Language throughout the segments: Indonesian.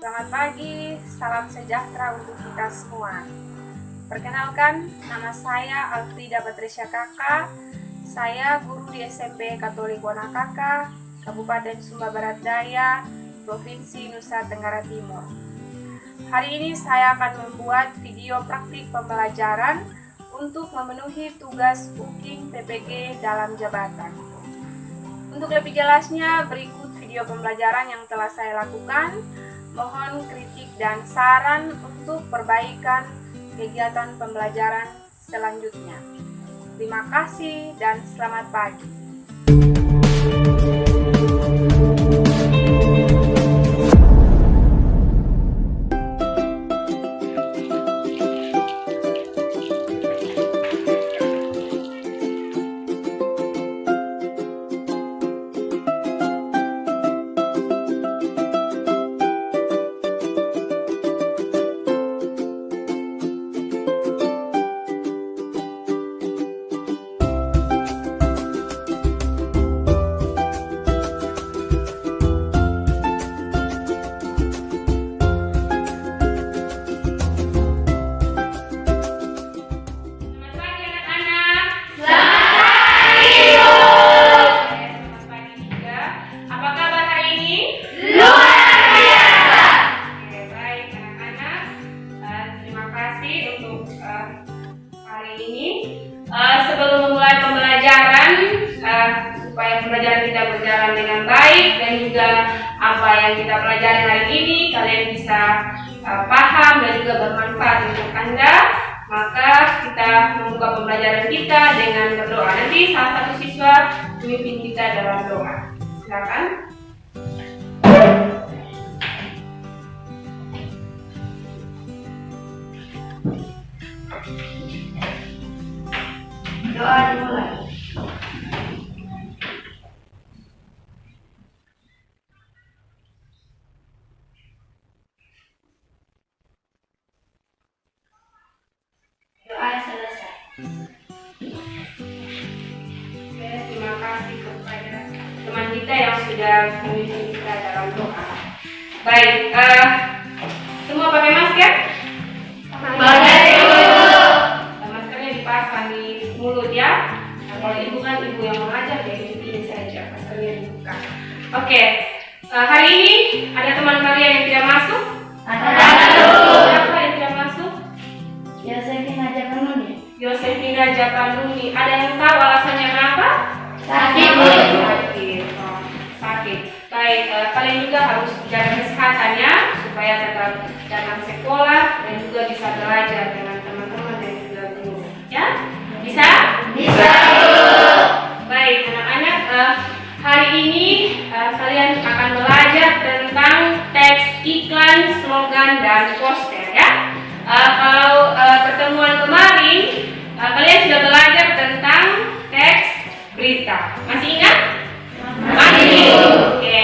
Selamat pagi, salam sejahtera untuk kita semua. Perkenalkan, nama saya Alfrida Patricia Kakak. Saya guru di SMP Katolik Wanakaka, Kabupaten Sumba Barat Daya, Provinsi Nusa Tenggara Timur. Hari ini saya akan membuat video praktik pembelajaran untuk memenuhi tugas booking PPG dalam jabatan. Untuk lebih jelasnya, berikut video pembelajaran yang telah saya lakukan. Mohon kritik dan saran untuk perbaikan kegiatan pembelajaran selanjutnya. Terima kasih dan selamat pagi. Sebelum memulai pembelajaran, supaya pembelajaran kita berjalan dengan baik dan juga apa yang kita pelajari hari ini kalian bisa paham dan juga bermanfaat untuk Anda, maka kita membuka pembelajaran kita dengan berdoa. Nanti salah satu siswa memimpin kita dalam doa. Silakan. Doa dimulai. Doa selesai. Oke, terima kasih kepada teman kita yang sudah memimpin kita dalam doa. Baik, semua pakai masker? Pakai dulu. Maskernya dipasang di mulut ya. Nah, kalau ibu kan ibu yang mengajar, jadi ini saja maskernya dibuka. Oke, hari ini ada teman kalian yang tidak masuk? Ada. Siapa yang tidak masuk? Yosefina Japanuni. Yosefina Japanuni. Ada yang tahu alasannya kenapa? Sakit. Sakit. Baik, kalian juga harus jaga kesehatannya supaya tetap datang sekolah dan juga bisa belajar dengan teman-teman dan juga guru. Ya? Bisa? Bisa. Baik, anak-anak, hari ini kalian akan belajar tentang teks iklan, slogan, dan poster ya. Kalau pertemuan kemarin kalian sudah belajar tentang teks berita. Masih ingat? Masih. Oke.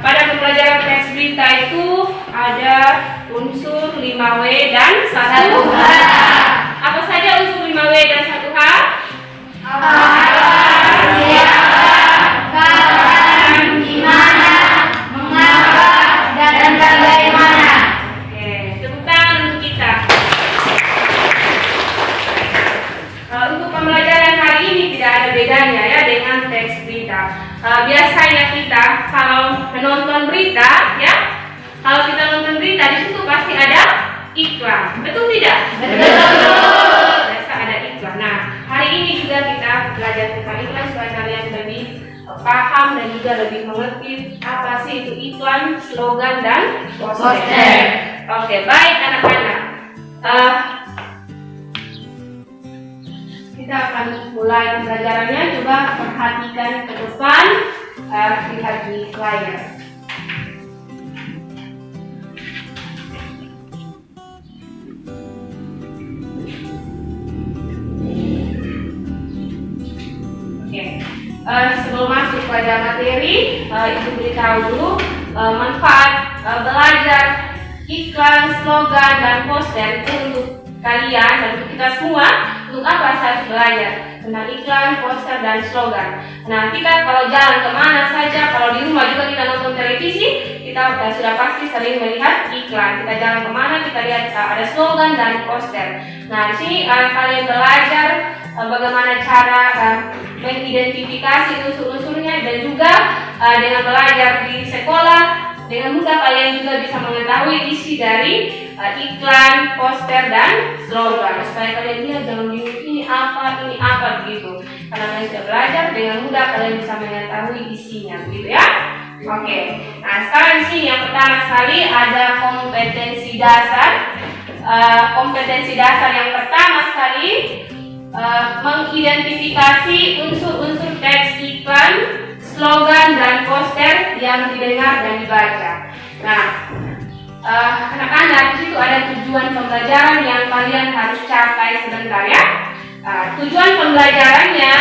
Pada pembelajaran teks berita itu ada unsur 5W dan 1H. Apa saja unsur 5W dan 1H? Apa, siapa, kapan, di mana, mengapa, dan bagaimana. Oke, tepuk tangan untuk kita. Untuk pembelajaran hari ini tidak ada bedanya ya dengan teks berita. Biasanya kita kalau menonton berita ya, kalau kita nonton berita di situ pasti ada iklan, betul tidak? Betul. Biasa ada iklan. Nah, hari ini juga kita belajar tentang iklan supaya kalian lebih paham dan juga lebih mengerti apa sih itu iklan, slogan, dan poster. Oke, baik anak-anak. Kita akan mulai pembelajarannya. Coba perhatikan ke depan, lihat di layar. Sebelum masuk pada materi, Ibu beritahu dulu manfaat belajar iklan, slogan, dan poster itu untuk kalian dan untuk kita semua. untuk apa saya harus belajar? Tentang iklan, poster, dan slogan. Nah, kita kalau jalan kemana saja, kalau di rumah juga kita nonton televisi, kita sudah pasti sering melihat iklan. Kita jalan kemana, kita lihat ada slogan dan poster. Nah, di sini kalian belajar bagaimana cara mengidentifikasi unsur-unsurnya, dan juga dengan belajar di sekolah, dengan mudah kalian juga bisa mengetahui isi dari iklan, poster, dan slogan. Supaya kalian lihat jangan bingung ini apa begitu. Karena kalian sudah belajar, dengan mudah kalian bisa mengetahui isinya, begitu ya. Oke. Nah, sekarang di sini yang pertama sekali ada kompetensi dasar. Kompetensi dasar yang pertama sekali mengidentifikasi unsur-unsur teks iklan, slogan, dan poster yang didengar dan dibaca. Nah, anak-anak, di situ ada tujuan pembelajaran yang kalian harus capai sebentar ya. Tujuan pembelajarannya,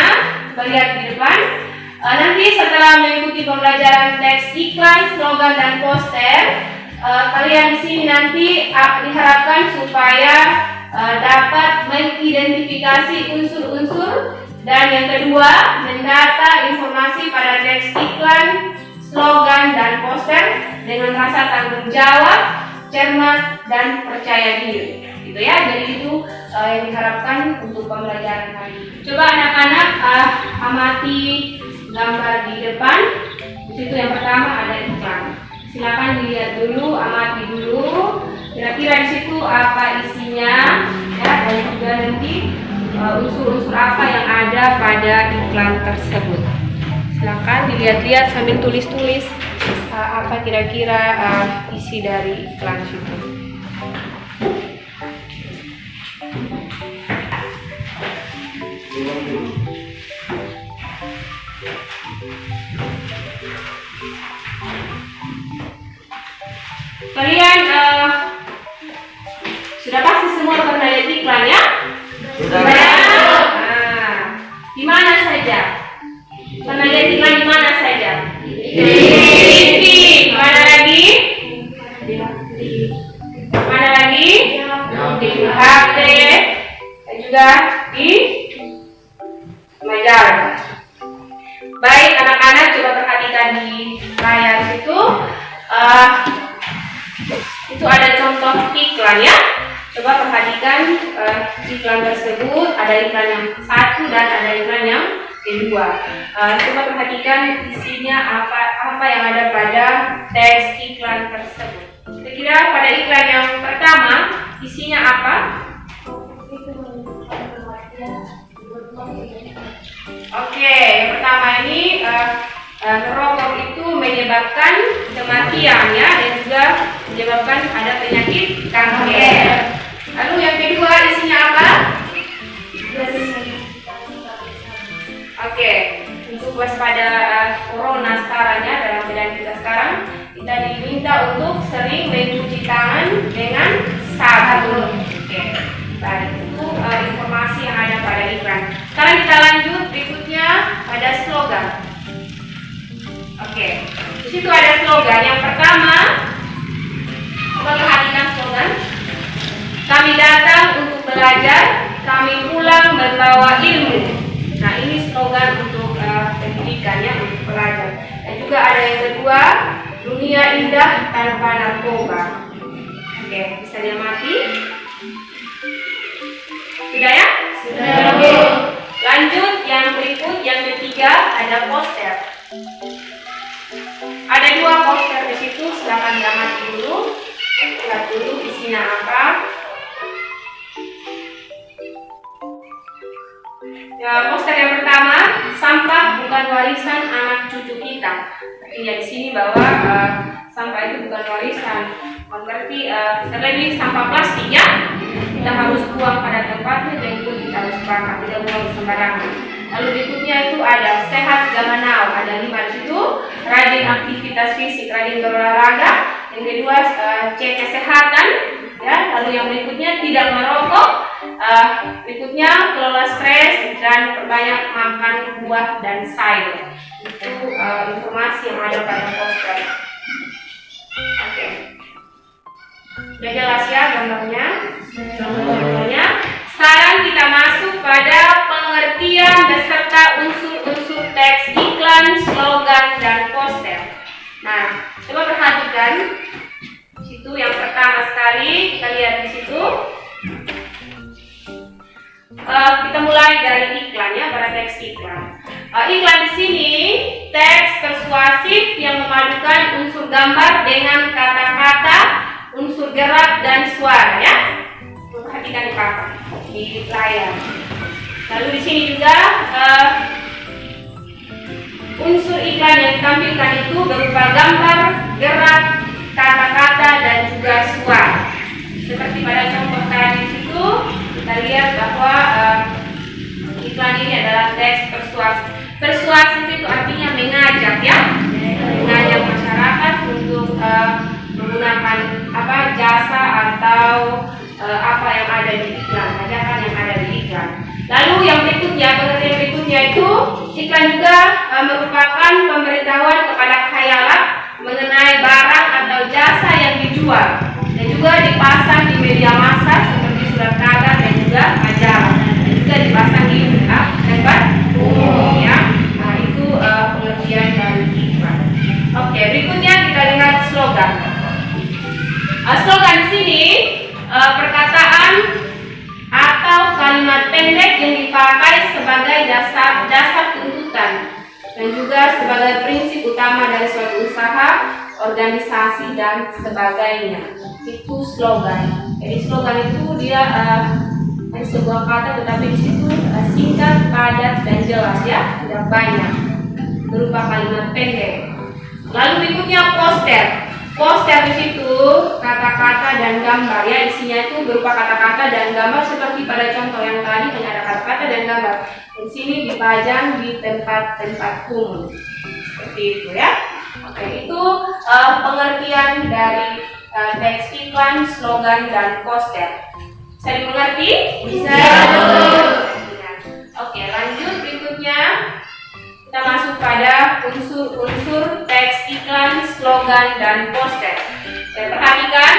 lihat di depan. Nanti setelah mengikuti pembelajaran teks iklan, slogan, dan poster, kalian di sini nanti diharapkan supaya dapat mengidentifikasi unsur-unsur, dan yang kedua, mendata informasi pada teks iklan, slogan, dan poster dengan rasa tanggung jawab, cermat, dan percaya diri. Gitu ya. Jadi itu yang diharapkan untuk pembelajaran hari ini. Coba anak-anak amati gambar di depan. Di situ yang pertama ada iklan. Silakan dilihat dulu, amati dulu. Kira-kira di situ apa isinya, ya, dan juga nanti unsur-unsur apa yang ada pada iklan tersebut. Silakan dilihat-lihat sambil tulis-tulis apa kira-kira isi dari iklan itu. Kalian sudah pasti semua pernah lihat iklan ya? Sudah. Nah, di mana saja? Pernah lihat iklan di mana saja? Di TV. Mana lagi? Mana lagi? Di HP. Dan juga di majalah. Baik anak-anak, coba perhatikan di layar situ. Itu ada contoh iklan ya. Coba perhatikan iklan tersebut. Ada iklan yang satu dan ada iklan yang kedua. Coba perhatikan isinya apa yang ada pada teks iklan tersebut. Kira-kira pada iklan yang pertama isinya apa? Oke, yang pertama ini merokok itu menyebabkan kematian ya, dan juga menyebabkan ada penyakit kanker. Lalu yang kedua isinya apa? Oke, untuk waspada corona sekarang ya, dalam keadaan kita sekarang, kita diminta untuk sering mencuci tangan dengan sabun. Oke, baik, itu informasi yang ada pada iklan. Sekarang kita lanjut, berikutnya ada slogan. Oke, di situ ada slogan. Yang pertama, coba perhatikan slogan. Kami datang untuk belajar, kami pulang membawa ilmu. Nah, ini slogan untuk pendidikan ya, untuk pelajar. Dan juga ada yang kedua, dunia indah tanpa narkoba. Oke, bisa diamati. Sudah ya? Sudah. Oke. Lanjut, yang berikut, yang ketiga ada poster. Ada dua poster di situ, silakan diamati dulu. Lihat dulu isinya apa. Ya, poster yang pertama, sampah bukan warisan anak cucu kita. Artinya di sini bahwa sampah itu bukan warisan. Berarti terlebih sampah plastik ya, kita harus buang pada tempatnya, dan juga kita harus bakar, tidak buang sembarangan. Lalu berikutnya itu ada sehat zaman now, ada 5 di situ. Rajin aktivitas fisik, rajin berolahraga. Yang kedua cek kesehatan ya. Lalu yang berikutnya tidak merokok. Berikutnya kelola stres dan perbanyak makan buah dan sayur. Itu informasi yang ada pada poster. Oke. Sudah jelas ya gambarnya? Sekarang kita masuk pada kata unsur-unsur teks iklan, slogan, dan poster. Nah, coba perhatikan. Situ yang pertama sekali kita lihat di situ. Kita mulai dari iklan ya, pada teks iklan. Iklan di sini teks persuasif yang memadukan unsur gambar dengan kata-kata, unsur gerak dan suara ya. Perhatikan di papan di layar. Lalu di sini juga unsur iklan yang ditampilkan itu berupa gambar, gerak, kata-kata dan juga suara. Seperti pada contoh tadi di situ kita lihat bahwa iklan ini adalah teks persuasif. Persuasif itu artinya mengajak ya, mengajak masyarakat untuk menggunakan jasa atau apa yang ada di iklan, ajakan yang ada di iklan. Lalu yang berikutnya, pengertian berikutnya itu iklan juga merupakan pemberitahuan kepada khayalak mengenai barang atau jasa yang dijual dan juga dipasang di media massa seperti surat kabar dan juga majalah, dan juga dipasang di tempat umum ya. Nah, itu pengertian dari iklan. Oke, berikutnya kita lihat slogan. Slogan di sini perkataan atau kalimat pendek yang dipakai sebagai dasar tuntutan dan juga sebagai prinsip utama dari suatu usaha, organisasi dan sebagainya. Itu slogan. Jadi slogan itu dia ada sebuah kata tetapi di situ singkat, padat dan jelas ya, tidak banyak, berupa kalimat pendek. Lalu berikutnya poster. Poster di situ kata-kata dan gambar ya, isinya itu berupa kata-kata dan gambar seperti pada contoh yang tadi hanya ada kata-kata dan gambar. Di sini dipajang di tempat-tempat umum seperti itu ya. Oke, itu pengertian dari teks iklan, slogan dan poster. Bisa dimengerti? Bisa. Oke, lanjut berikutnya. Kita masuk pada unsur-unsur teks iklan, slogan, dan poster. Perhatikan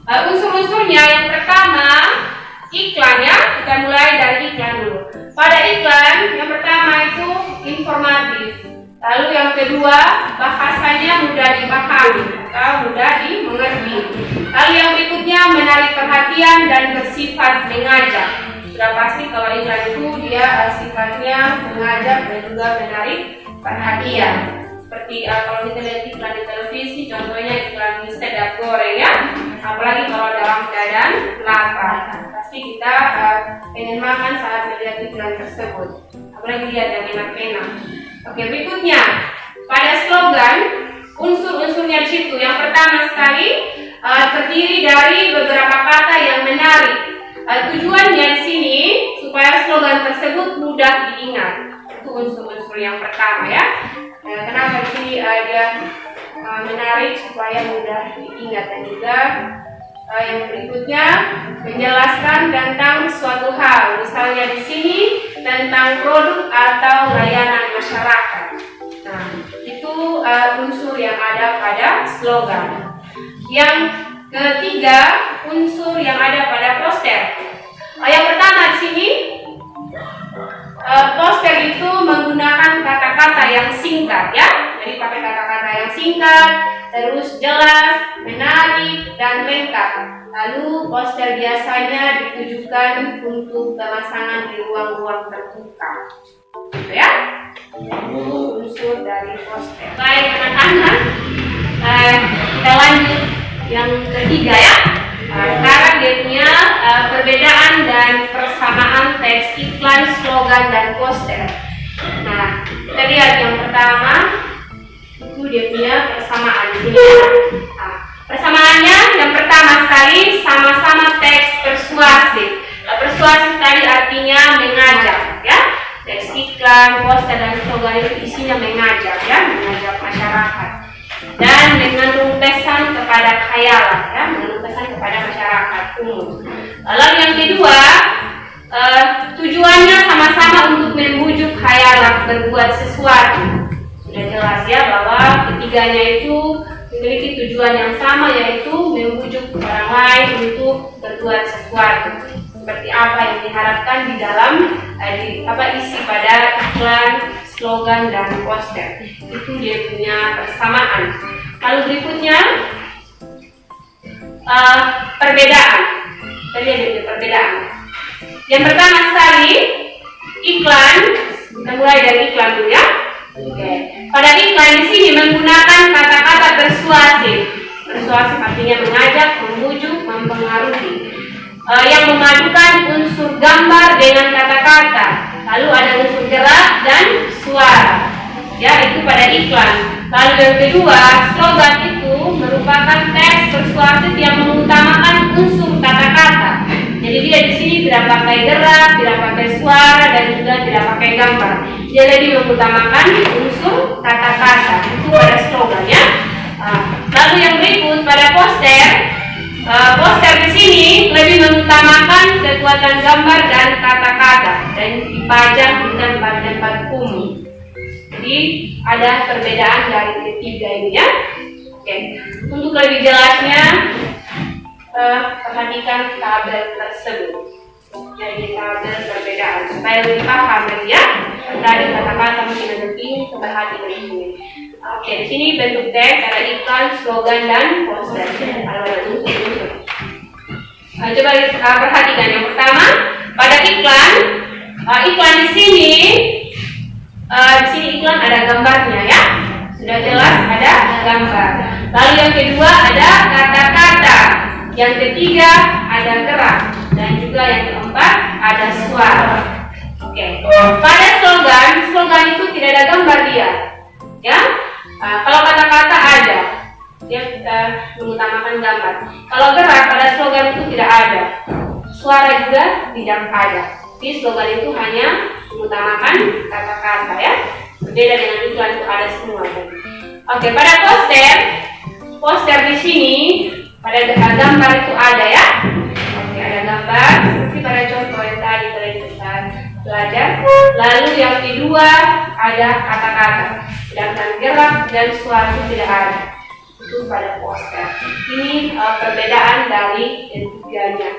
unsur-unsurnya. Yang pertama, iklan ya. Kita mulai dari iklan dulu. Pada iklan, yang pertama itu informatif. Lalu yang kedua, bahasanya mudah dipahami atau mudah dimengerti. Lalu yang berikutnya, menarik perhatian dan bersifat mengajak. Sudah pasti kalau iklan itu dia sifatnya mengajak dan juga menarik perhatian. Seperti kalau kita lihat iklan di televisi, contohnya iklan sedap goreng ya. Apalagi kalau dalam keadaan lapar, pasti kita pengen makan saat melihat iklan tersebut. Apalagi lihat yang enak-enak. Oke, berikutnya pada slogan, unsur-unsurnya di situ. Yang pertama sekali terdiri dari beberapa kata yang menarik. Tujuannya di sini supaya slogan tersebut mudah diingat. Itu unsur-unsur yang pertama ya. Kenapa di sini dia menarik supaya mudah diingat, dan juga yang berikutnya menjelaskan tentang suatu hal. Misalnya di sini tentang produk atau layanan masyarakat. Nah, itu unsur yang ada pada slogan. Yang ketiga, unsur yang ada pada poster. Yang pertama di sini, poster itu menggunakan kata-kata yang singkat ya. Jadi pakai kata-kata yang singkat, terus jelas, menarik dan lengkap. Lalu poster biasanya ditujukan untuk pemasangan di ruang-ruang terbuka. Gitu ya. Itu unsur dari poster. Baik anak-anak, kita lanjut yang ketiga ya. Sekarang dia punya perbedaan dan persamaan teks iklan, slogan dan poster. Nah, kita lihat yang pertama itu dia punya persamaan di sini. Nah, persamaannya yang pertama sekali sama-sama teks persuasif. Persuasif tadi artinya mengajak ya. Teks iklan, poster dan slogan itu isinya mengajak ya, mengajak masyarakat. Dan mengandung pesan kepada khayalak ya, mengandung pesan kepada masyarakat umum. Lalu yang kedua, tujuannya sama-sama untuk membujuk khayalak berbuat sesuatu. Sudah jelas ya bahwa ketiganya itu memiliki tujuan yang sama, yaitu membujuk orang lain untuk berbuat sesuatu. seperti apa yang diharapkan di dalam isi pada iklan, slogan, dan poster. Itu dia punya persamaan. Lalu berikutnya perbedaan. Kita lihat dulu perbedaan. Yang pertama sekali iklan. Kita mulai dari iklan dulu ya. Oke. Pada iklan di sini menggunakan kata-kata persuasif. Persuasif artinya mengajak, membujuk, mempengaruhi. Yang memadukan unsur gambar dengan kata-kata. Lalu ada unsur gerak dan suara. Ya, itu pada iklan. Lalu yang kedua, slogan itu merupakan teks persuasif yang mengutamakan unsur kata-kata. Jadi dia di sini tidak pakai gerak, tidak pakai suara, dan juga tidak pakai gambar. Dia lebih mengutamakan unsur kata-kata. Itu pada slogan ya. Lalu yang berikut pada poster. Poster di sini lebih mengutamakan kekuatan gambar dan kata-kata dan dipajang di tempat-tempat umum. Jadi ada perbedaan dari ketiga ini ya. Oke. Untuk lebih jelasnya perhatikan tabel tersebut. Jadi tabel perbedaan supaya lebih paham lagi ya. Tadi kata-kata mungkin lebih perhatikan di sini. Oke, di sini bentuk teks ada iklan, slogan, dan poster. Kalau ada unsur-unsur. Coba perhatikan yang pertama pada iklan. Iklan di sini iklan ada gambarnya ya. Sudah jelas ada gambar. Lalu yang kedua ada kata-kata. Yang ketiga ada gerak. Dan juga yang keempat ada suara. Oke. Pada slogan itu tidak ada gambar dia. Ya. Kalau kata-kata ada, dia mengutamakan gambar. Kalau gerak pada slogan itu tidak ada, suara juga tidak ada. Di slogan itu hanya mengutamakan kata-kata ya. Berbeda dengan iklan itu ada semua. Oke, pada poster di sini pada gambar itu ada ya. Oke, ada gambar seperti pada contoh yang tadi kita belajar. Lalu yang kedua ada kata-kata. Sedangkan gerak dan suara itu tidak ada. Itu pada poster. Ini perbedaan dari ketiganya.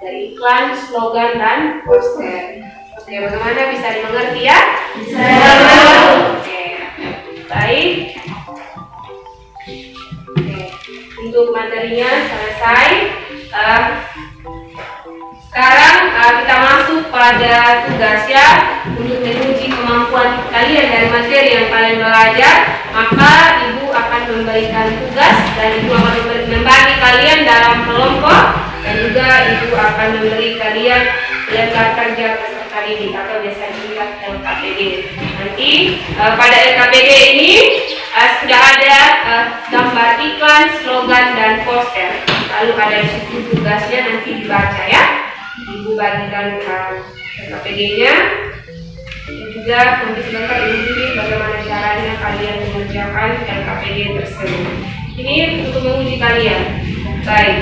Dari iklan, slogan, dan poster. Oke, bagaimana bisa dimengerti ya? Bisa. Oke, baik. Oke, untuk materinya selesai. Sekarang kita masuk pada tugas ya. Untuk menguji kemampuan kalian dari materi yang kalian belajar, maka ibu akan memberikan tugas dan ibu akan membagi kalian dalam kelompok, dan juga ibu akan memberi kalian lengkap kerja peserta didik atau biasa disingkat LKPD. Nanti pada LKPD ini sudah ada gambar iklan, slogan, dan poster. Lalu ada di situ tugasnya nanti dibaca ya. Ibu bagikan LKPD-nya. Dan juga nanti sebentar ibu pilih bagaimana caranya kalian mengerjakan LKPD tersebut. Ini untuk menguji kalian. Baik.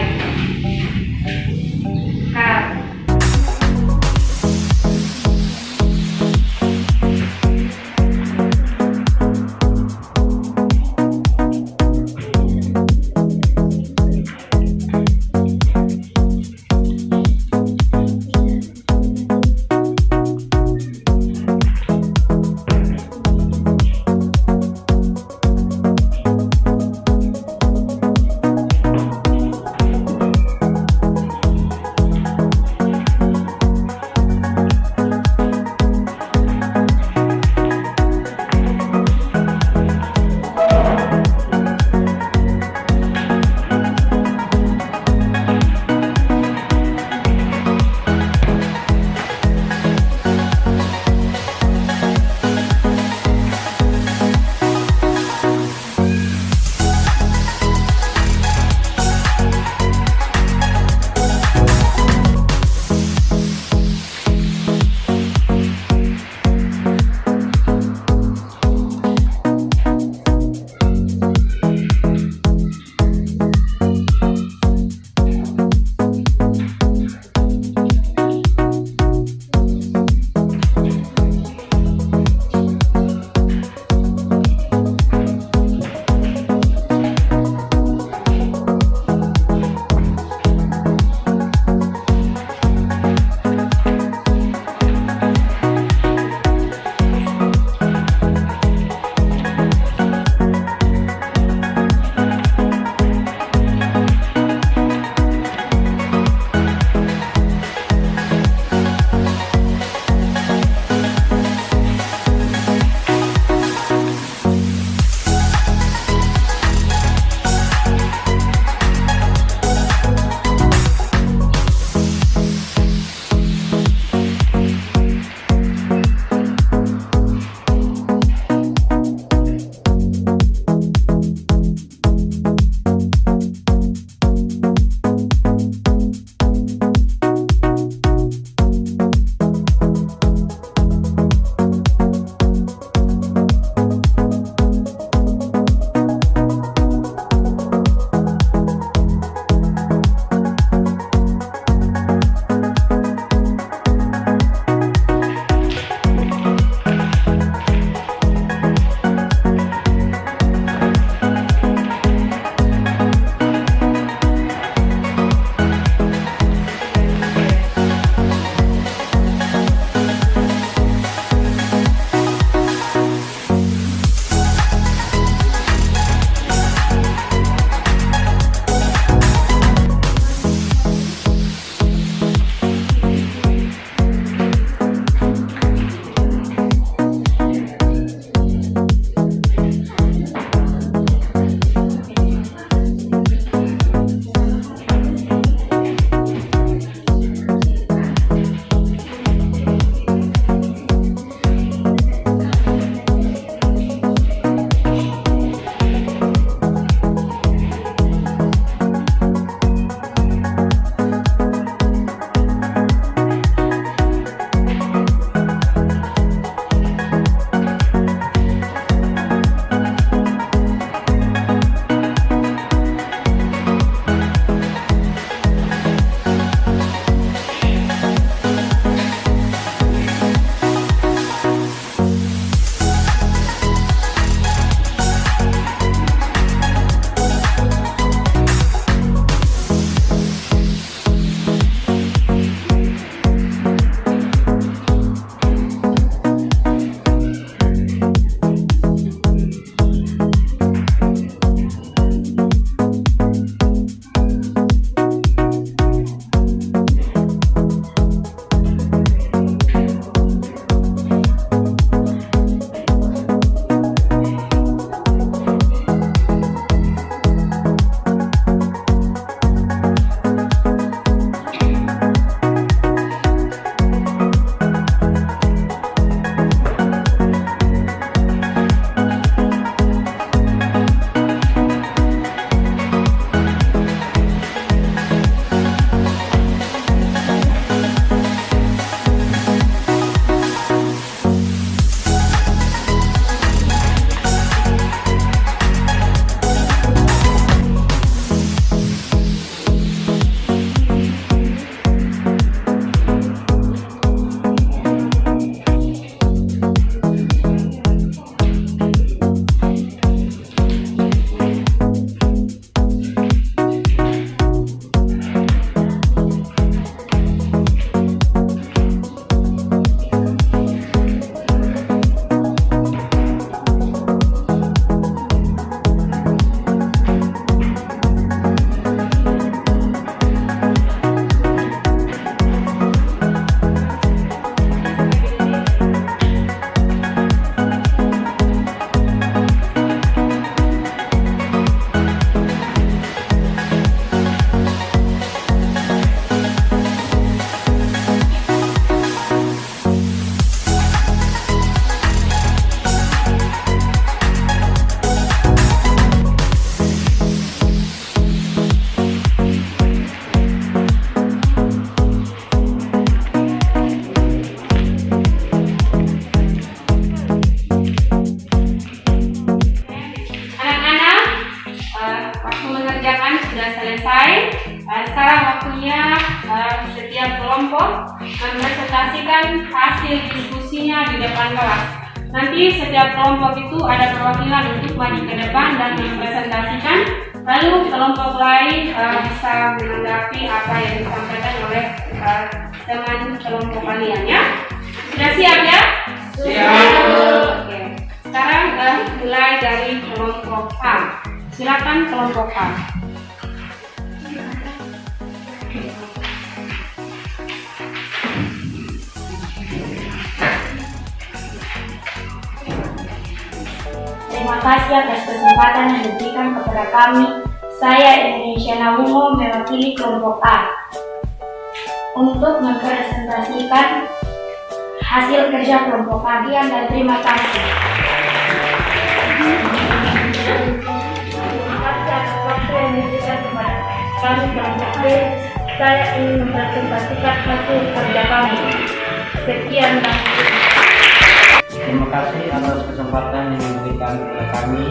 waktu mengerjakan sudah selesai. Sekarang waktunya setiap kelompok mempresentasikan hasil diskusinya di depan kelas. Nanti setiap kelompok itu ada perwakilan untuk maju ke depan dan mempresentasikan. Lalu kelompok lain bisa menanggapi apa yang disampaikan oleh teman kelompok kalian ya. Sudah siap ya? Siap. Oke. Sekarang mulai dari kelompok A. Silakan kelompok A. Terima kasih atas kesempatan yang diberikan kepada kami. Saya Indonesia Nawungo mewakili kelompok A untuk mempresentasikan hasil kerja kelompok kalian dan terima kasih. Terima kasih atas waktu yang diberikan kepada kami kelompok B. Saya ingin mempresentasikan hasil kerja kami. Sekian dan Terima kasih atas kesempatan yang diberikan kepada kami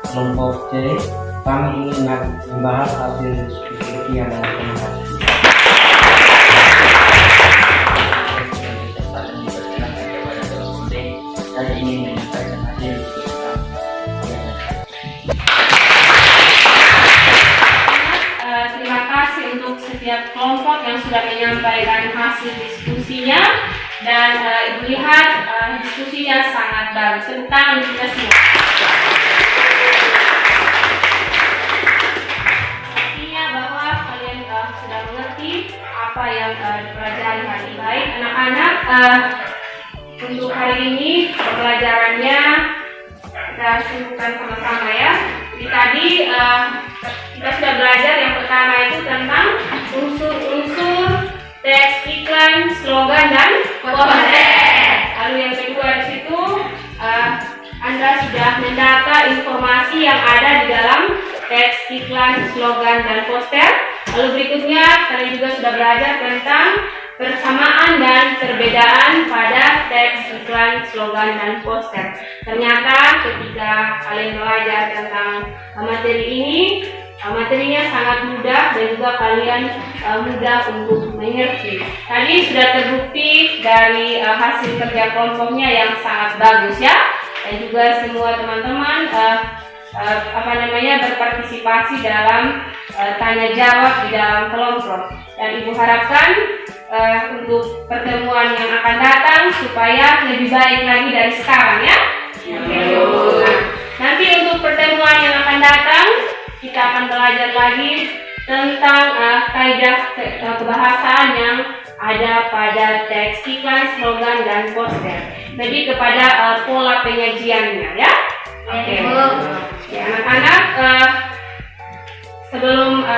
kelompok C. Kami ingin membahas hasil diskusi yang ada. Terima kasih. Kesempatan dipersilakan kepada kelompok D. Saya ingin menyampaikan hasil diskusi kami. Terima kasih untuk setiap kelompok yang sudah menyampaikan hasil diskusinya. Dan Ibu lihat diskusinya sangat bagus. Tepuk tangan kita semua. Artinya bahwa kalian sudah mengerti apa yang dipelajari hari ini. Baik anak-anak, untuk hari ini pembelajarannya kita sibukkan sama-sama ya. Jadi tadi kita sudah belajar yang pertama itu tentang unsur-unsur teks iklan, slogan, dan poster. Lalu yang kedua di situ Anda sudah mendata informasi yang ada di dalam teks iklan, slogan, dan poster. Lalu berikutnya kalian juga sudah belajar tentang persamaan dan perbedaan pada teks iklan, slogan, dan poster. Ternyata ketika kalian belajar tentang materi ini, materinya sangat mudah dan juga kalian mudah untuk mengerti. Tadi sudah terbukti dari hasil kerja kelompoknya yang sangat bagus ya, dan juga semua teman-teman berpartisipasi dalam tanya jawab di dalam kelompok. Dan Ibu harapkan untuk pertemuan yang akan datang supaya lebih baik lagi dari sekarang ya. Nanti untuk pertemuan yang akan datang kita akan belajar lagi tentang kaidah kebahasaan yang ada pada teks iklan, slogan, dan poster. Jadi kepada pola penyajiannya ya. Oke. Ya, anak-anak, sebelum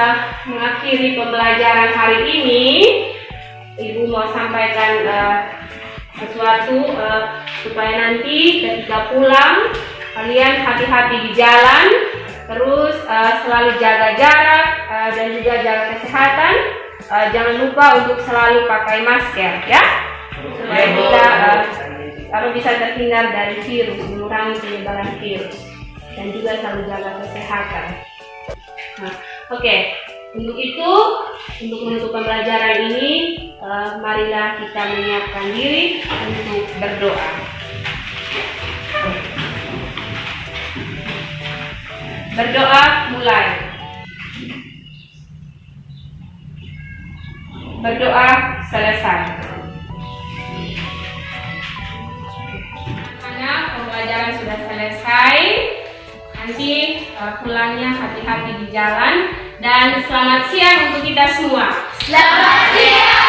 mengakhiri pembelajaran hari ini, Ibu mau sampaikan sesuatu supaya nanti ketika pulang kalian hati-hati di jalan. Terus selalu jaga jarak dan juga jaga kesehatan. Jangan lupa untuk selalu pakai masker ya, supaya kita bisa terhindar dari virus, mengurangi penyebaran virus, dan juga selalu jaga kesehatan. Oke. Untuk itu, untuk menutup pembelajaran ini, marilah kita menyiapkan diri untuk berdoa. Berdoa mulai. Berdoa selesai. Karena pembelajaran sudah selesai, nanti pulangnya hati-hati di jalan. Dan selamat siang untuk kita semua. Selamat siang.